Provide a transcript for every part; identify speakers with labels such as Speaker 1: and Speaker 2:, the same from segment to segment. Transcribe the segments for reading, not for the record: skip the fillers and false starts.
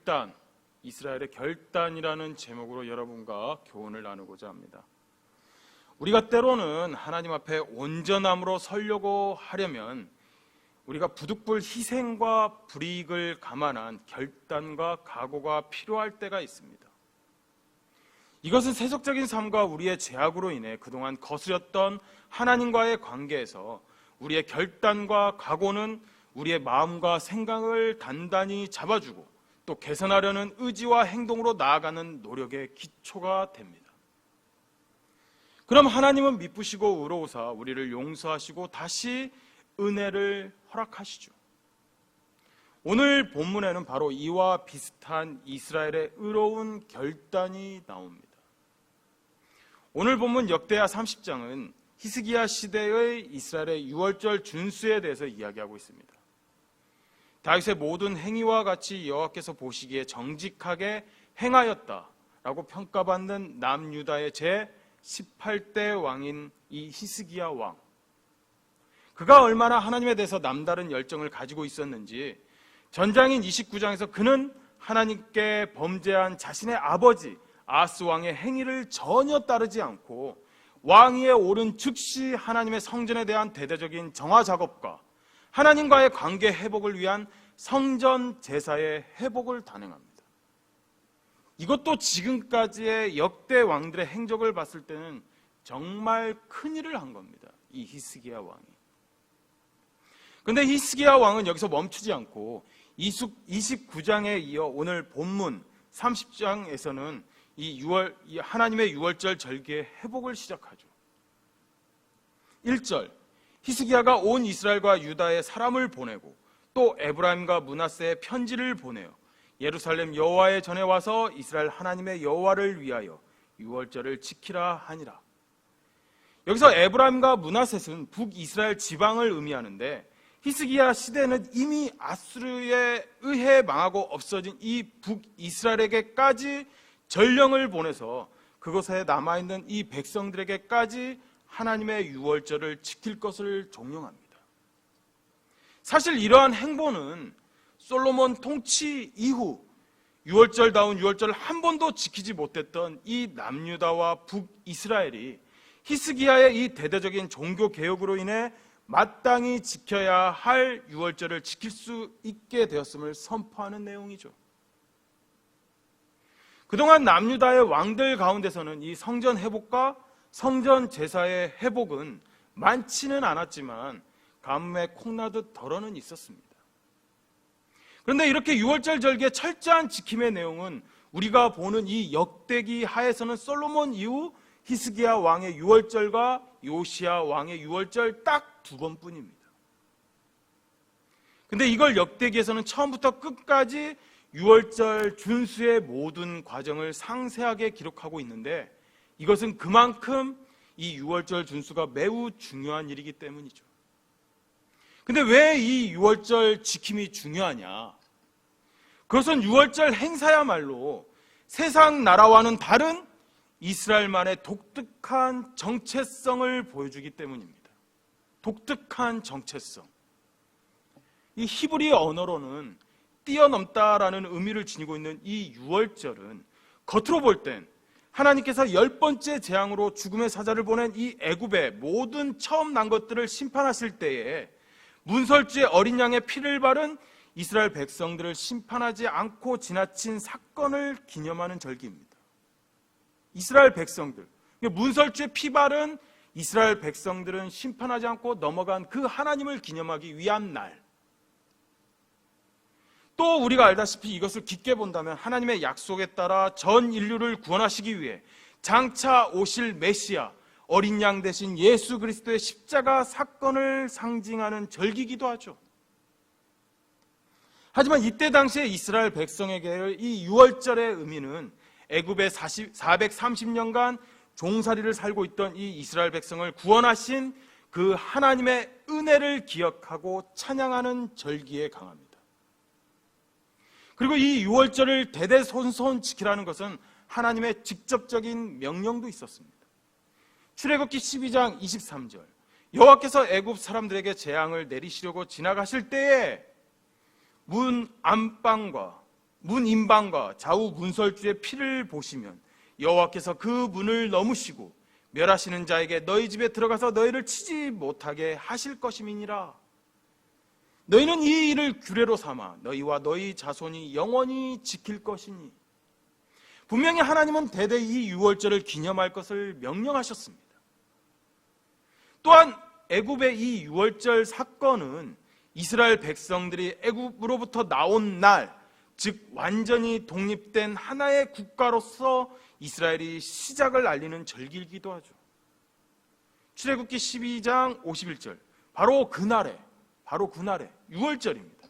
Speaker 1: 결단, 이스라엘의 결단이라는 제목으로 여러분과 교훈을 나누고자 합니다. 우리가 때로는 하나님 앞에 온전함으로 서려고 하려면 우리가 부득불 희생과 불이익을 감안한 결단과 각오가 필요할 때가 있습니다. 이것은 세속적인 삶과 우리의 죄악으로 인해 그동안 거스렸던 하나님과의 관계에서 우리의 결단과 각오는 우리의 마음과 생각을 단단히 잡아주고 또 개선하려는 의지와 행동으로 나아가는 노력의 기초가 됩니다. 그럼 하나님은 미쁘시고 의로우사 우리를 용서하시고 다시 은혜를 허락하시죠. 오늘 본문에는 바로 이와 비슷한 이스라엘의 의로운 결단이 나옵니다. 오늘 본문 역대하 30장은 히스기야 시대의 이스라엘의 유월절 준수에 대해서 이야기하고 있습니다. 다윗의 모든 행위와 같이 여호와께서 보시기에 정직하게 행하였다라고 평가받는 남유다의 제18대 왕인 이 히스기야 왕, 그가 얼마나 하나님에 대해서 남다른 열정을 가지고 있었는지 전장인 29장에서 그는 하나님께 범죄한 자신의 아버지 아하스 왕의 행위를 전혀 따르지 않고 왕위에 오른 즉시 하나님의 성전에 대한 대대적인 정화 작업과 하나님과의 관계 회복을 위한 성전 제사의 회복을 단행합니다. 이것도 지금까지의 역대 왕들의 행적을 봤을 때는 정말 큰일을 한 겁니다. 이 히스기야 왕이. 그런데 히스기야 왕은 여기서 멈추지 않고 29장에 이어 오늘 본문 30장에서는 이 하나님의 유월절 절기의 회복을 시작하죠. 1절, 히스기야가 온 이스라엘과 유다에 사람을 보내고 또 에브라임과 므낫세에 편지를 보내어 예루살렘 여호와의 전에 와서 이스라엘 하나님의 여호와를 위하여 유월절을 지키라 하니라. 여기서 에브라임과 므낫셋은 북이스라엘 지방을 의미하는데 히스기야 시대는 이미 아수르에 의해 망하고 없어진 이 북이스라엘에게까지 전령을 보내서 그곳에 남아있는 이 백성들에게까지 하나님의 유월절을 지킬 것을 종용합니다. 사실 이러한 행보는 솔로몬 통치 이후 유월절다운 유월절을 한 번도 지키지 못했던 이 남유다와 북이스라엘이 히스기야의 이 대대적인 종교 개혁으로 인해 마땅히 지켜야 할 유월절을 지킬 수 있게 되었음을 선포하는 내용이죠. 그동안 남유다의 왕들 가운데서는 이 성전 회복과 성전 제사의 회복은 많지는 않았지만 가뭄에 콩나듯 덜어는 있었습니다. 그런데 이렇게 유월절 절기의 철저한 지킴의 내용은 우리가 보는 이 역대기 하에서는 솔로몬 이후 히스기야 왕의 유월절과 요시야 왕의 유월절 딱 2번뿐입니다. 그런데 이걸 역대기에서는 처음부터 끝까지 유월절 준수의 모든 과정을 상세하게 기록하고 있는데 이것은 그만큼 이 유월절 준수가 매우 중요한 일이기 때문이죠. 근데 왜 이 유월절 지킴이 중요하냐? 그것은 유월절 행사야말로 세상 나라와는 다른 이스라엘만의 독특한 정체성을 보여주기 때문입니다. 독특한 정체성. 이 히브리 언어로는 뛰어넘다라는 의미를 지니고 있는 이 유월절은 겉으로 볼 땐 하나님께서 10번째 재앙으로 죽음의 사자를 보낸 이 애굽의 모든 처음 난 것들을 심판하실 때에 문설주의 어린 양의 피를 바른 이스라엘 백성들을 심판하지 않고 지나친 사건을 기념하는 절기입니다. 이스라엘 백성들, 문설주의 피 바른 이스라엘 백성들은 심판하지 않고 넘어간 그 하나님을 기념하기 위한 날. 또 우리가 알다시피 이것을 깊게 본다면 하나님의 약속에 따라 전 인류를 구원하시기 위해 장차 오실 메시아, 어린 양 대신 예수 그리스도의 십자가 사건을 상징하는 절기이기도 하죠. 하지만 이때 당시에 이스라엘 백성에게 이 유월절의 의미는 애굽의 430년간 종살이를 살고 있던 이 이스라엘 백성을 구원하신 그 하나님의 은혜를 기억하고 찬양하는 절기에 강합니다. 그리고 이 유월절을 대대손손 지키라는 것은 하나님의 직접적인 명령도 있었습니다. 출애굽기 12장 23절, 여호와께서 애굽 사람들에게 재앙을 내리시려고 지나가실 때에 문 안방과 문 임방과 좌우 문설주의 피를 보시면 여호와께서 그 문을 넘으시고 멸하시는 자에게 너희 집에 들어가서 너희를 치지 못하게 하실 것임이니라. 너희는 이 일을 규례로 삼아 너희와 너희 자손이 영원히 지킬 것이니. 분명히 하나님은 대대히 이 유월절을 기념할 것을 명령하셨습니다. 또한 애굽의 이 유월절 사건은 이스라엘 백성들이 애굽으로부터 나온 날, 즉 완전히 독립된 하나의 국가로서 이스라엘이 시작을 알리는 절기이기도 하죠. 출애굽기 12장 51절, 바로 그날에 유월절입니다.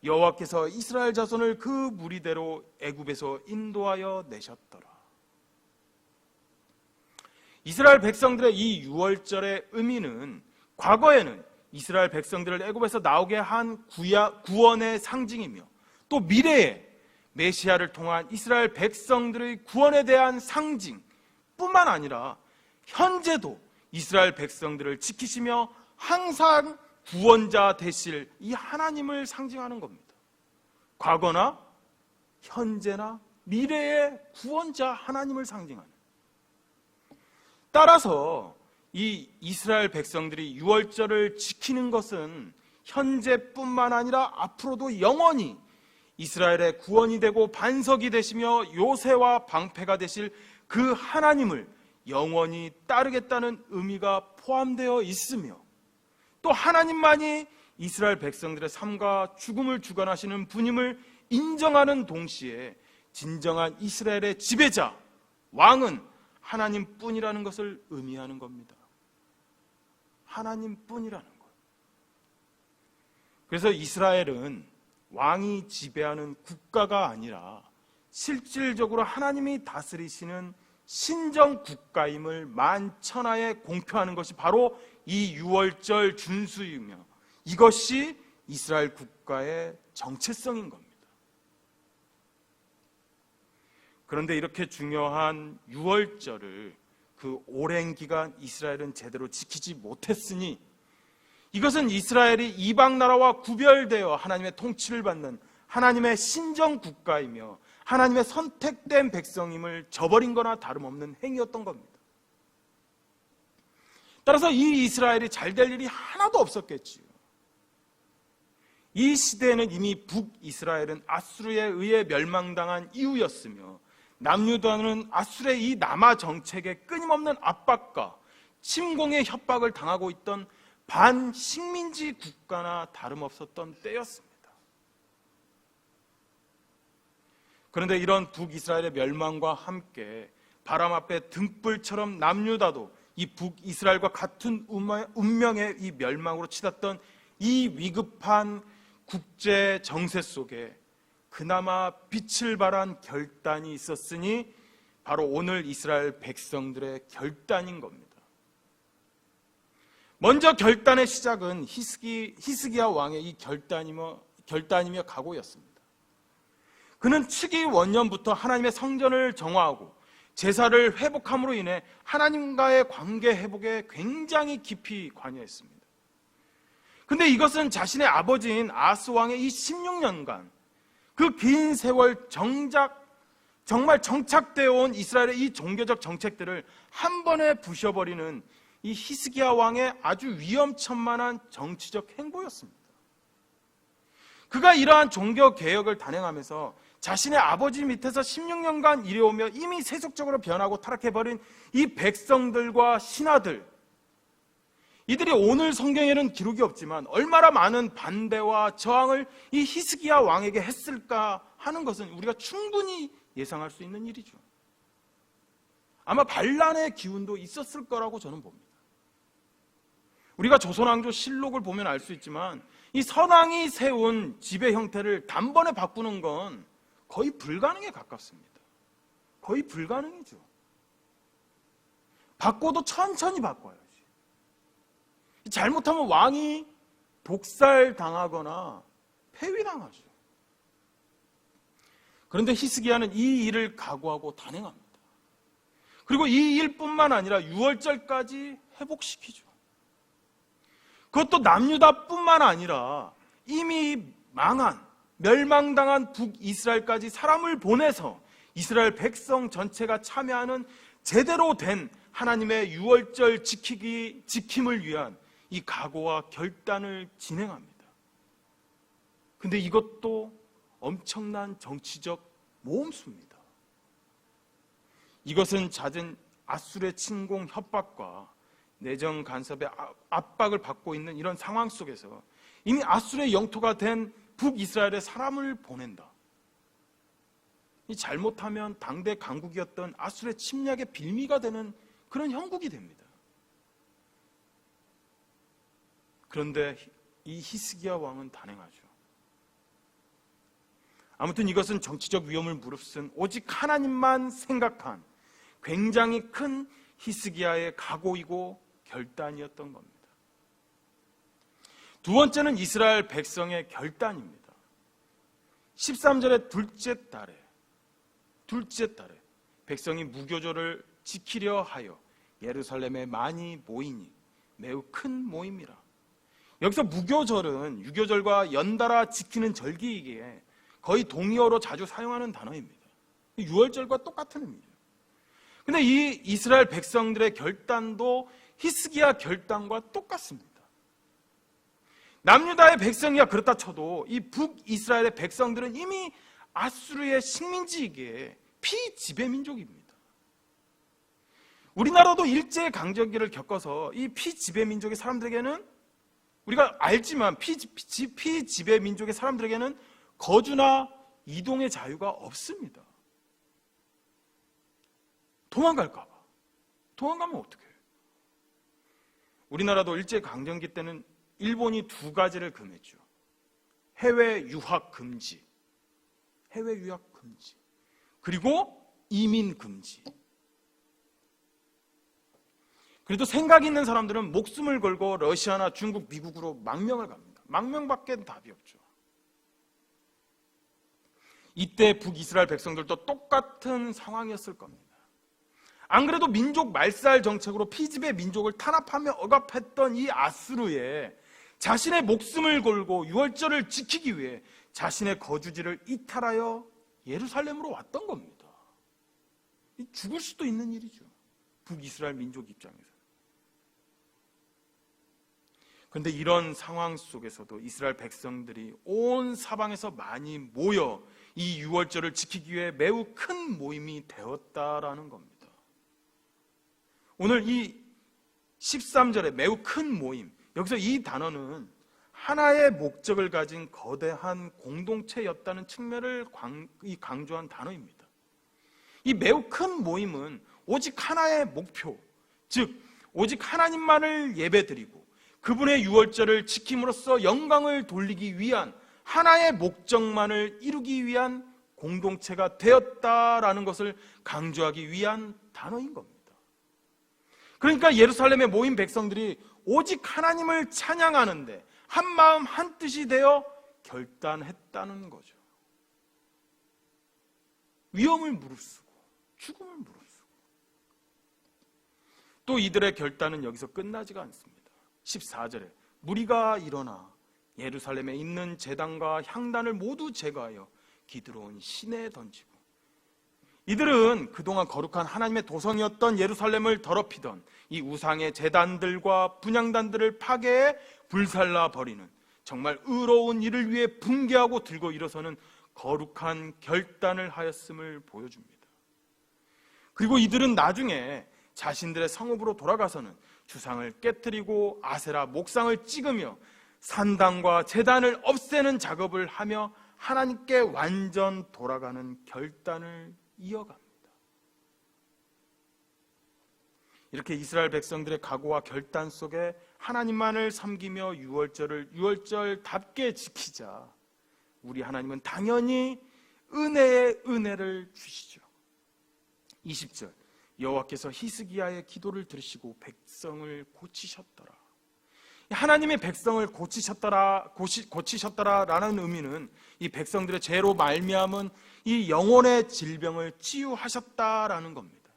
Speaker 1: 여호와께서 이스라엘 자손을 그 무리대로 애굽에서 인도하여 내셨더라. 이스라엘 백성들의 이 유월절의 의미는 과거에는 이스라엘 백성들을 애굽에서 나오게 한 구원의 상징이며, 또 미래에 메시아를 통한 이스라엘 백성들의 구원에 대한 상징뿐만 아니라 현재도 이스라엘 백성들을 지키시며 항상 구원자 되실 이 하나님을 상징하는 겁니다. 과거나 현재나 미래의 구원자 하나님을 상징하는. 따라서 이 이스라엘 백성들이 유월절을 지키는 것은 현재뿐만 아니라 앞으로도 영원히 이스라엘의 구원이 되고 반석이 되시며 요새와 방패가 되실 그 하나님을 영원히 따르겠다는 의미가 포함되어 있으며, 또 하나님만이 이스라엘 백성들의 삶과 죽음을 주관하시는 분임을 인정하는 동시에 진정한 이스라엘의 지배자, 왕은 하나님뿐이라는 것을 의미하는 겁니다. 하나님뿐이라는 것. 그래서 이스라엘은 왕이 지배하는 국가가 아니라 실질적으로 하나님이 다스리시는 신정 국가임을 만천하에 공표하는 것이 바로 이 유월절 준수이며, 이것이 이스라엘 국가의 정체성인 겁니다. 그런데 이렇게 중요한 유월절을 그 오랜 기간 이스라엘은 제대로 지키지 못했으니, 이것은 이스라엘이 이방 나라와 구별되어 하나님의 통치를 받는 하나님의 신정 국가이며 하나님의 선택된 백성임을 저버린 거나 다름없는 행위였던 겁니다. 따라서 이 이스라엘이 잘 될 일이 하나도 없었겠지요. 이 시대에는 이미 북이스라엘은 아수르에 의해 멸망당한 이후였으며, 남유다는 아수르의 이 남하 정책에 끊임없는 압박과 침공의 협박을 당하고 있던 반식민지 국가나 다름없었던 때였습니다. 그런데 이런 북이스라엘의 멸망과 함께 바람 앞에 등불처럼 남유다도 이 북이스라엘과 같은 운명의 이 멸망으로 치닫던 이 위급한 국제 정세 속에 그나마 빛을 발한 결단이 있었으니 바로 오늘 이스라엘 백성들의 결단인 겁니다. 먼저 결단의 시작은 히스기야 왕의 이 결단이며 각오였습니다. 그는 측위 원년부터 하나님의 성전을 정화하고 제사를 회복함으로 인해 하나님과의 관계 회복에 굉장히 깊이 관여했습니다. 그런데 이것은 자신의 아버지인 아스 왕의 이 16년간 그 긴 세월 정말 정착되어 온 이스라엘의 이 종교적 정책들을 한 번에 부셔버리는 이 히스기야 왕의 아주 위험천만한 정치적 행보였습니다. 그가 이러한 종교 개혁을 단행하면서 자신의 아버지 밑에서 16년간 일해오며 이미 세속적으로 변하고 타락해버린 이 백성들과 신하들, 이들이 오늘 성경에는 기록이 없지만 얼마나 많은 반대와 저항을 이 히스기야 왕에게 했을까 하는 것은 우리가 충분히 예상할 수 있는 일이죠. 아마 반란의 기운도 있었을 거라고 저는 봅니다. 우리가 조선왕조 실록을 보면 알 수 있지만 이 선왕이 세운 지배 형태를 단번에 바꾸는 건 거의 불가능에 가깝습니다. 거의 불가능이죠. 바꿔도 천천히 바꿔야지. 잘못하면 왕이 독살당하거나 폐위당하죠. 그런데 히스기야는 이 일을 각오하고 단행합니다. 그리고 이 일뿐만 아니라 유월절까지 회복시키죠. 그것도 남유다뿐만 아니라 이미 망한 멸망당한 북이스라엘까지 사람을 보내서 이스라엘 백성 전체가 참여하는 제대로 된 하나님의 유월절 지킴을 위한 이 각오와 결단을 진행합니다. 근데 이것도 엄청난 정치적 모험수입니다. 이것은 잦은 아수르의 침공 협박과 내정 간섭의 압박을 받고 있는 이런 상황 속에서 이미 아수르의 영토가 된 북이스라엘에 사람을 보낸다. 이 잘못하면 당대 강국이었던 아수르의 침략의 빌미가 되는 그런 형국이 됩니다. 그런데 이 히스기야 왕은 단행하죠. 아무튼 이것은 정치적 위험을 무릅쓴 오직 하나님만 생각한 굉장히 큰 히스기야의 각오이고 결단이었던 겁니다. 두 번째는 이스라엘 백성의 결단입니다. 13절의 둘째 달에 백성이 무교절을 지키려 하여 예루살렘에 많이 모이니 매우 큰 모임이라. 여기서 무교절은 유교절과 연달아 지키는 절기이기에 거의 동의어로 자주 사용하는 단어입니다. 유월절과 똑같은 의미죠. 근데 이 이스라엘 백성들의 결단도 히스기야 결단과 똑같습니다. 남유다의 백성이야 그렇다 쳐도 이 북이스라엘의 백성들은 이미 아수르의 식민지이기에 피지배민족입니다. 우리나라도 일제강점기를 겪어서 이 피지배민족의 사람들에게는 우리가 알지만 피지배민족의 사람들에게는 거주나 이동의 자유가 없습니다. 도망갈까 봐. 도망가면 어떡해? 우리나라도 일제강점기 때는 일본이 두 가지를 금했죠. 해외 유학 금지, 그리고 이민 금지. 그래도 생각 있는 사람들은 목숨을 걸고 러시아나 중국, 미국으로 망명을 갑니다. 망명밖에 답이 없죠. 이때 북이스라엘 백성들도 똑같은 상황이었을 겁니다. 안 그래도 민족 말살 정책으로 피지배 민족을 탄압하며 억압했던 이 아수르에 자신의 목숨을 걸고 유월절을 지키기 위해 자신의 거주지를 이탈하여 예루살렘으로 왔던 겁니다. 죽을 수도 있는 일이죠. 북이스라엘 민족 입장에서. 그런데 이런 상황 속에서도 이스라엘 백성들이 온 사방에서 많이 모여 이 유월절을 지키기 위해 매우 큰 모임이 되었다라는 겁니다. 오늘 이 13절에 매우 큰 모임, 여기서 이 단어는 하나의 목적을 가진 거대한 공동체였다는 측면을 강조한 단어입니다. 이 매우 큰 모임은 오직 하나의 목표, 즉 오직 하나님만을 예배드리고 그분의 유월절을 지킴으로써 영광을 돌리기 위한 하나의 목적만을 이루기 위한 공동체가 되었다라는 것을 강조하기 위한 단어인 겁니다. 그러니까 예루살렘에 모인 백성들이 오직 하나님을 찬양하는데 한마음 한뜻이 되어 결단했다는 거죠. 위험을 무릅쓰고 죽음을 무릅쓰고. 또 이들의 결단은 여기서 끝나지가 않습니다. 14절에 무리가 일어나 예루살렘에 있는 제단과 향단을 모두 제거하여 기드론 시내에 던지고, 이들은 그동안 거룩한 하나님의 도성이었던 예루살렘을 더럽히던 이 우상의 제단들과 분향단들을 파괴해 불살라 버리는 정말 의로운 일을 위해 붕괴하고 들고 일어서는 거룩한 결단을 하였음을 보여줍니다. 그리고 이들은 나중에 자신들의 성읍으로 돌아가서는 주상을 깨뜨리고 아세라 목상을 찍으며 산당과 제단을 없애는 작업을 하며 하나님께 완전 돌아가는 결단을 이어갑니다. 이렇게 이스라엘 백성들의 각오와 결단 속에 하나님만을 섬기며 유월절을 유월절답게 지키자 우리 하나님은 당연히 은혜의 은혜를 주시죠. 20절, 여호와께서 히스기야의 기도를 들으시고 백성을 고치셨더라. 하나님의 백성을 고치셨더라라는 의미는 이 백성들의 죄로 말미암은 이 영혼의 질병을 치유하셨다라는 겁니다.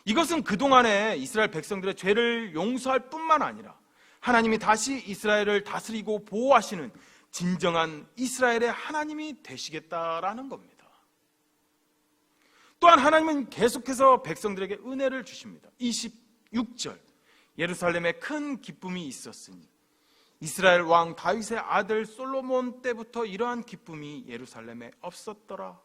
Speaker 1: 이것은 그동안에 이스라엘 백성들의 죄를 용서할 뿐만 아니라 하나님이 다시 이스라엘을 다스리고 보호하시는 진정한 이스라엘의 하나님이 되시겠다라는 겁니다. 또한 하나님은 계속해서 백성들에게 은혜를 주십니다. 26절, 예루살렘에 큰 기쁨이 있었으니 이스라엘 왕 다윗의 아들 솔로몬 때부터 이러한 기쁨이 예루살렘에 없었더라.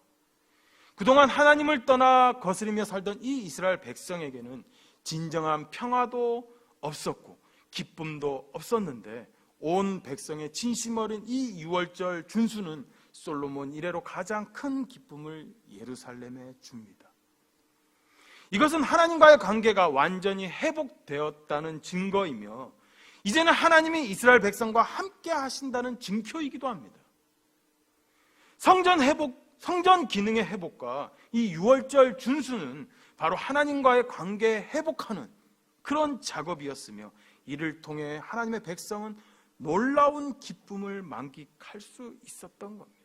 Speaker 1: 그동안 하나님을 떠나 거스리며 살던 이 이스라엘 백성에게는 진정한 평화도 없었고 기쁨도 없었는데 온 백성의 진심 어린 이 유월절 준수는 솔로몬 이래로 가장 큰 기쁨을 예루살렘에 줍니다. 이것은 하나님과의 관계가 완전히 회복되었다는 증거이며 이제는 하나님이 이스라엘 백성과 함께 하신다는 증표이기도 합니다. 성전 기능의 회복과 이 유월절 준수는 바로 하나님과의 관계 회복하는 그런 작업이었으며 이를 통해 하나님의 백성은 놀라운 기쁨을 만끽할 수 있었던 겁니다.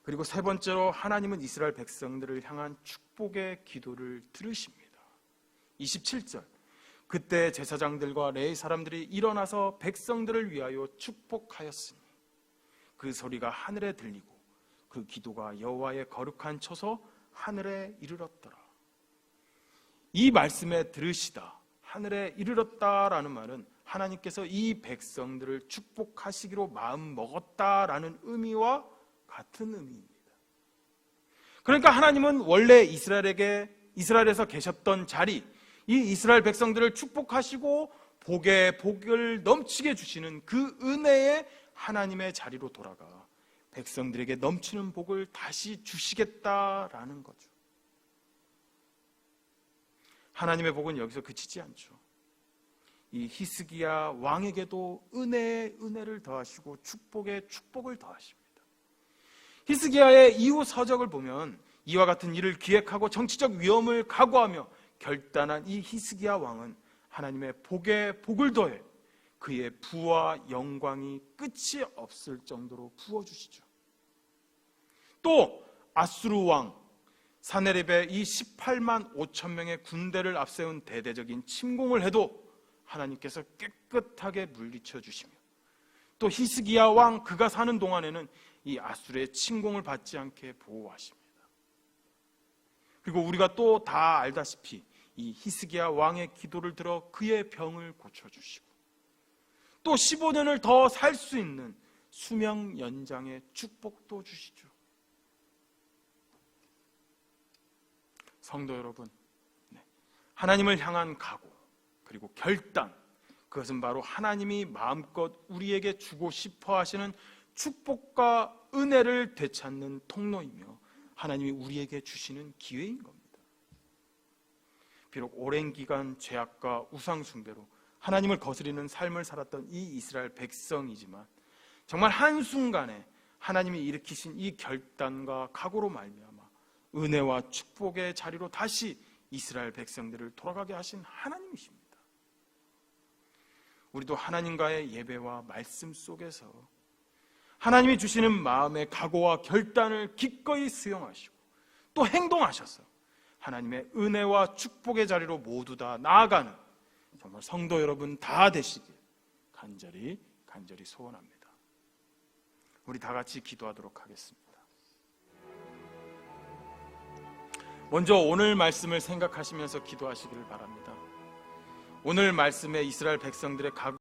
Speaker 1: 그리고 세 번째로 하나님은 이스라엘 백성들을 향한 축복의 기도를 들으십니다. 27절, 그때 제사장들과 레위 사람들이 일어나서 백성들을 위하여 축복하였으니 그 소리가 하늘에 들리고 그 기도가 여호와의 거룩한 처소 하늘에 이르렀더라. 이 말씀에 들으시다, 하늘에 이르렀다라는 말은 하나님께서 이 백성들을 축복하시기로 마음 먹었다라는 의미와 같은 의미입니다. 그러니까 하나님은 원래 이스라엘에서 계셨던 자리, 이 이스라엘 백성들을 축복하시고 복에 복을 넘치게 주시는 그 은혜의 하나님의 자리로 돌아가 백성들에게 넘치는 복을 다시 주시겠다라는 거죠. 하나님의 복은 여기서 그치지 않죠. 이 히스기야 왕에게도 은혜에 은혜를 더하시고 축복에 축복을 더하십니다. 히스기야의 이후 서적을 보면 이와 같은 일을 기획하고 정치적 위험을 각오하며 결단한 이 히스기야 왕은 하나님의 복에 복을 더해 그의 부와 영광이 끝이 없을 정도로 부어주시죠. 또 아수르 왕 사네립의 이 18만 5천 명의 군대를 앞세운 대대적인 침공을 해도 하나님께서 깨끗하게 물리쳐 주시며 또 히스기야 왕 그가 사는 동안에는 이 아수르의 침공을 받지 않게 보호하십니다. 그리고 우리가 또 다 알다시피 이 히스기야 왕의 기도를 들어 그의 병을 고쳐주시고 또 15년을 더 살 수 있는 수명 연장의 축복도 주시죠. 성도 여러분, 하나님을 향한 각오 그리고 결단, 그것은 바로 하나님이 마음껏 우리에게 주고 싶어 하시는 축복과 은혜를 되찾는 통로이며 하나님이 우리에게 주시는 기회인 겁니다. 비록 오랜 기간 죄악과 우상 숭배로 하나님을 거스리는 삶을 살았던 이 이스라엘 백성이지만 정말 한순간에 하나님이 일으키신 이 결단과 각오로 말미암아 은혜와 축복의 자리로 다시 이스라엘 백성들을 돌아가게 하신 하나님이십니다. 우리도 하나님과의 예배와 말씀 속에서 하나님이 주시는 마음의 각오와 결단을 기꺼이 수용하시고 또 행동하셔서 하나님의 은혜와 축복의 자리로 모두 다 나아가는 정말 성도 여러분 다 되시길 간절히 소원합니다. 우리 다 같이 기도하도록 하겠습니다. 먼저 오늘 말씀을 생각하시면서 기도하시기를 바랍니다. 오늘 말씀에 이스라엘 백성들의 각오